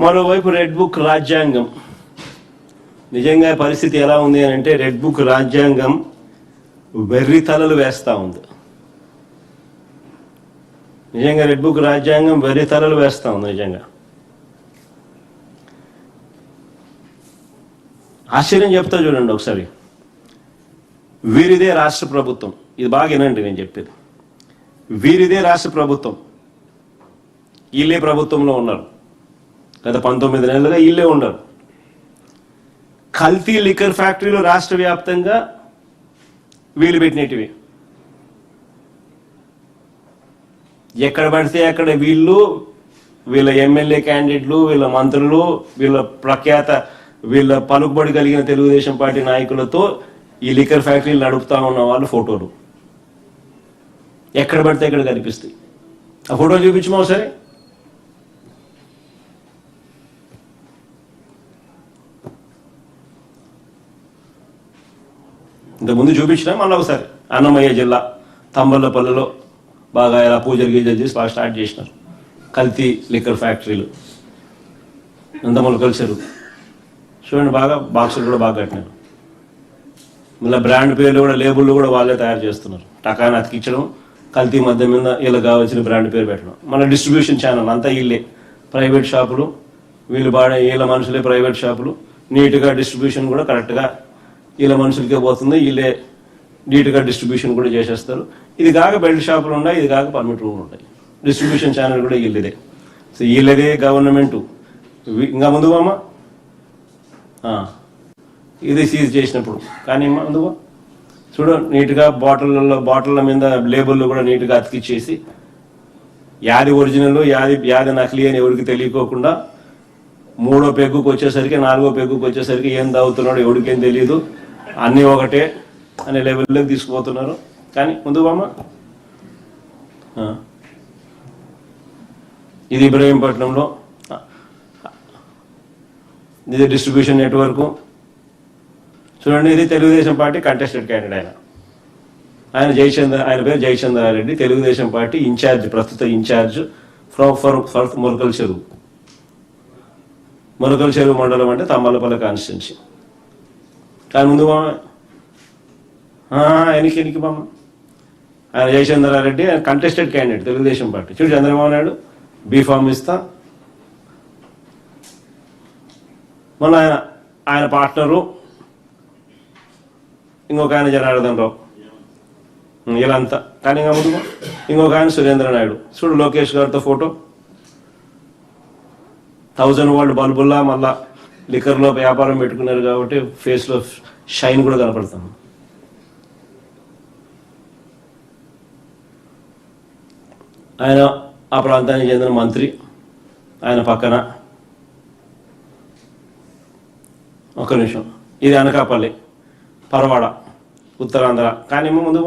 మరోవైపు red book రాజ్యాంగం నిజంగా పరిస్థితి ఎలా ఉంది అని అంటే రెడ్ బుక్ రాజ్యాంగం వెర్రి తలలు వేస్తూ ఉంది. నిజంగా రెడ్ బుక్ రాజ్యాంగం వెర్రి తలలు వేస్తూ ఉంది. నిజంగా ఆశ్చర్యం చెప్తా చూడండి ఒకసారి. వీరిదే రాష్ట్ర ప్రభుత్వం, ఇది బాగా వినండి నేను చెప్పేది. వీరిదే రాష్ట్ర ప్రభుత్వం, వీళ్ళే ప్రభుత్వంలో ఉన్నారు. గత 19 నెలలుగా వీళ్ళే ఉన్నారు. కల్తీ లిక్కర్ ఫ్యాక్టరీలు రాష్ట్ర వ్యాప్తంగా వీళ్ళు పెట్టినటివి. ఎక్కడ పడితే అక్కడ వీళ్ళ ఎమ్మెల్యే క్యాండిడేట్లు, వీళ్ళ మంత్రులు, వీళ్ళ పలుకుబడి కలిగిన తెలుగుదేశం పార్టీ నాయకులతో ఈ లిక్కర్ ఫ్యాక్టరీలు నడుపుతా ఉన్న వాళ్ళు ఫోటోలు ఎక్కడ పడితే ఎక్కడ కనిపిస్తాయి. ఆ ఫోటోలు చూపించమా సరే. ఇంతకుముందు చూపించినా మళ్ళీ ఒకసారి అన్నమయ్య జిల్లా తంబళ్ళపల్లిలో బాగా ఇలా పూజలు గీజలు చేసి బాగా స్టార్ట్ చేసినారు కల్తీ లిక్కర్ ఫ్యాక్టరీలు. నందమూలకల చెరువు చూడండి, బాగా బాక్సులు కూడా బాగా కట్టినారు. మళ్ళీ బ్రాండ్ పేర్లు కూడా, లేబుళ్ళు కూడా వాళ్ళే తయారు చేస్తున్నారు. టకాని అతికించడం, కల్తీ మద్యం మీద వీళ్ళకి కావాల్సిన బ్రాండ్ పేరు పెట్టడం. మన డిస్ట్రిబ్యూషన్ ఛానల్ అంతా వీళ్ళే, ప్రైవేట్ షాపులు, వీళ్ళ మనుషులే ప్రైవేట్ షాపులు. నీట్గా డిస్ట్రిబ్యూషన్ కూడా కరెక్ట్గా వీళ్ళ మనుషులకే పోతుంది, వీళ్ళే నీట్గా డిస్ట్రిబ్యూషన్ కూడా చేసేస్తారు. ఇది కాక బెల్ట్ షాపులు ఉన్నాయి, ఇది కాక పర్మిట్ రూమ్లు ఉంటాయి. డిస్ట్రిబ్యూషన్ ఛానల్ కూడా వీళ్ళదే. So వీళ్ళదే government. ఇంకా ముందు అమ్మ ఇది సీజ్ చేసినప్పుడు కానీ ముందు చూడు నీట్గా బాటిళ్ళ మీద లేబుల్లో కూడా నీట్గా అతికిచ్చేసి యాది ఒరిజినల్ యాది నకిలీ అని ఎవరికి తెలియకోకుండా 3వ పెగ్గుకు వచ్చేసరికి 4వ పెగ్గుకు వచ్చేసరికి ఏం తాగుతున్నాడో ఎవరికేం తెలియదు, అన్నీ ఒకటే అనే లెవెల్లోకి తీసుకుపోతున్నారు. కానీ ముందు అమ్మ ఇది ఇబ్రహీంపట్నంలో, ఇది డిస్ట్రిబ్యూషన్ నెట్వర్క్. చూడండి, ఇది తెలుగుదేశం పార్టీ కంటెస్టెడ్ క్యాండిడేట్. ఆయన పేరు జయచంద్రారెడ్డి, తెలుగుదేశం పార్టీ ఇన్ఛార్జ్, ప్రస్తుత ఇన్ఛార్జ్ ఫర్ ములకల చెరువు. ములకల చెరువు మండలం అంటే తమ్మలపల్లి కాన్స్టిట్యున్సీ. కానీ ముందు ఎనికి బామ్మ ఆయన జయచంద్రారెడ్డి, ఆయన కంటెస్టెడ్ క్యాండిడేట్ తెలుగుదేశం పార్టీ. చూడు చంద్రబాబు నాయుడు బీఫామ్ ఇస్తా, మన ఆయన పార్ట్నరు ఇంకొక ఆయన జనార్దన్ రావు, వీళ్ళంతా. కానీ ఇంకా ముందు ఇంకొక ఆయన సురేంద్ర నాయుడు. చూడు లోకేష్ గారితో ఫోటో, 1000 వాల్ట్ బల్బుల్లా మళ్ళా లిక్కర్లో వ్యాపారం పెట్టుకున్నారు కాబట్టి ఫేస్లో షైన్ కూడా కనపడతాం. ఆయన ఆ ప్రాంతానికి చెందిన మంత్రి, ఆయన పక్కన ఒక నిమిషం, ఇది అనకాపల్లి పరవాడ ఉత్తరాంధ్ర. కానీ ముందు